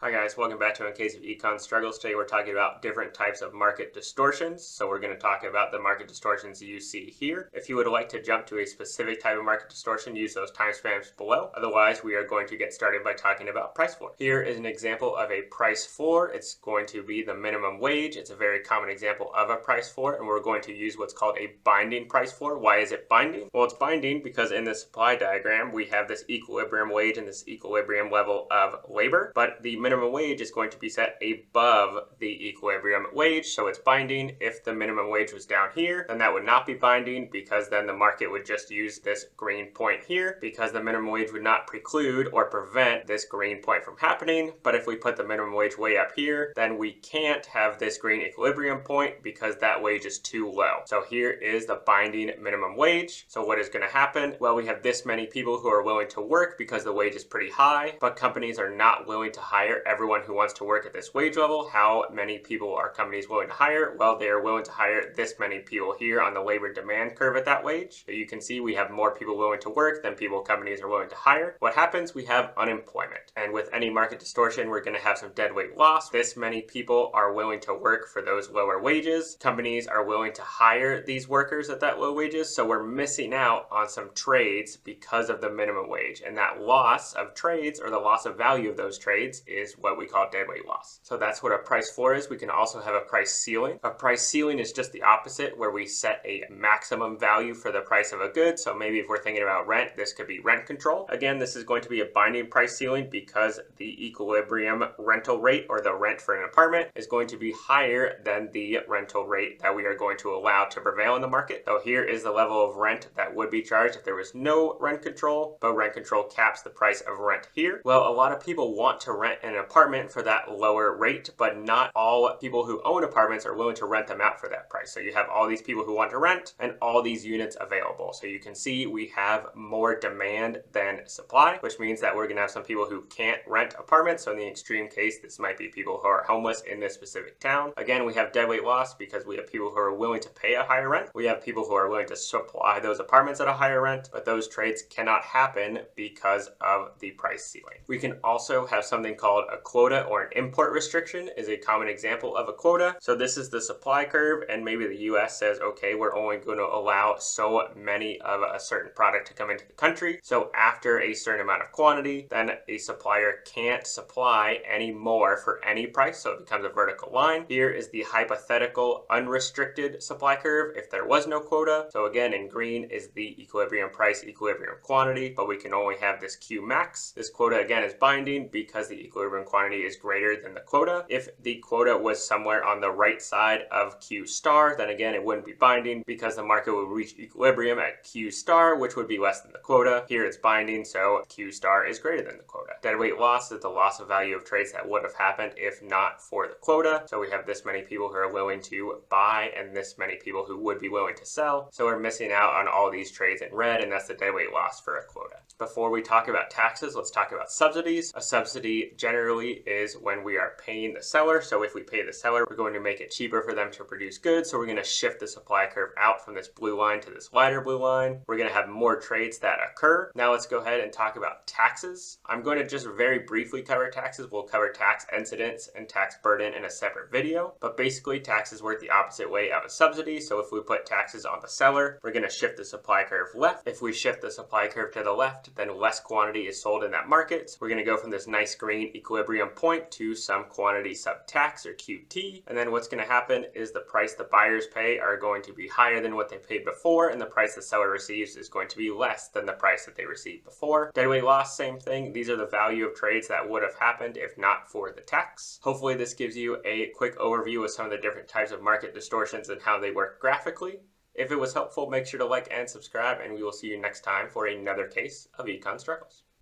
Hi guys, welcome back to In Case of Econ Struggles. Today we're talking about different types of market distortions. So we're going to talk about the market distortions you see here. If you would like to jump to a specific type of market distortion, use those timestamps below. Otherwise, we are going to get started by talking about price floor. Here is an example of a price floor. It's going to be the minimum wage. It's a very common example of a price floor, and we're going to use what's called a binding price floor. Why is it binding? Well, it's binding because in the supply diagram, we have this equilibrium wage and this equilibrium level of labor, but the minimum wage is going to be set above the equilibrium wage, so it's binding. If the minimum wage was down here, then that would not be binding because then the market would just use this green point here because the minimum wage would not preclude or prevent this green point from happening. But if we put the minimum wage way up here, then we can't have this green equilibrium point because that wage is too low. So here is the binding minimum wage. So what is going to happen? Well, we have this many people who are willing to work because the wage is pretty high, but companies are not willing to hire everyone who wants to work at this wage level. How many people are companies willing to hire? Well, they are willing to hire this many people here on the labor demand curve at that wage. So you can see we have more people willing to work than people companies are willing to hire. What happens? We have unemployment. And with any market distortion, we're going to have some deadweight loss. This many people are willing to work for those lower wages. Companies are willing to hire these workers at that low wages. So we're missing out on some trades because of the minimum wage. And that loss of trades, or the loss of value of those trades, is what we call deadweight loss. So that's what a price floor is. We can also have a price ceiling. A price ceiling is just the opposite, where we set a maximum value for the price of a good. So maybe if we're thinking about rent, this could be rent control. Again, this is going to be a binding price ceiling because the equilibrium rental rate, or the rent for an apartment, is going to be higher than the rental rate that we are going to allow to prevail in the market. So here is the level of rent that would be charged if there was no rent control, but rent control caps the price of rent here. Well, a lot of people want to rent an apartment for that lower rate, but not all people who own apartments are willing to rent them out for that price. So you have all these people who want to rent and all these units available. So you can see we have more demand than supply, which means that we're going to have some people who can't rent apartments. So in the extreme case, this might be people who are homeless in this specific town. Again, we have deadweight loss because we have people who are willing to pay a higher rent. We have people who are willing to supply those apartments at a higher rent, but those trades cannot happen because of the price ceiling. We can also have something called a quota, or an import restriction is a common example of a quota. So this is the supply curve, and maybe the US says, okay, we're only going to allow so many of a certain product to come into the country. So after a certain amount of quantity, then a supplier can't supply any more for any price. So it becomes a vertical line. Here is the hypothetical unrestricted supply curve if there was no quota. So again, in green is the equilibrium price, equilibrium quantity, but we can only have this Q max. This quota again is binding because the equilibrium quantity is greater than the quota. If the quota was somewhere on the right side of Q star, then again, it wouldn't be binding because the market would reach equilibrium at Q star, which would be less than the quota. Here it's binding, so Q star is greater than the quota. Deadweight loss is the loss of value of trades that would have happened if not for the quota. So we have this many people who are willing to buy and this many people who would be willing to sell. So we're missing out on all these trades in red, and that's the deadweight loss for a quota. Before we talk about taxes, let's talk about subsidies. A subsidy generally is when we are paying the seller. So if we pay the seller, we're going to make it cheaper for them to produce goods. So we're going to shift the supply curve out from this blue line to this lighter blue line. We're going to have more trades that occur. Now let's go ahead and talk about taxes. I'm going to just very briefly cover taxes. We'll cover tax incidence and tax burden in a separate video, but basically taxes work the opposite way of a subsidy. So if we put taxes on the seller, we're going to shift the supply curve left. If we shift the supply curve to the left, then less quantity is sold in that market. So we're going to go from this nice green equilibrium point to some quantity sub-tax, or QT. And then what's going to happen is the price the buyers pay are going to be higher than what they paid before, and the price the seller receives is going to be less than the price that they received before. Deadweight loss, same thing. These are the value of trades that would have happened if not for the tax. Hopefully this gives you a quick overview of some of the different types of market distortions and how they work graphically. If it was helpful, make sure to like and subscribe, and we will see you next time for another case of Econ Struggles.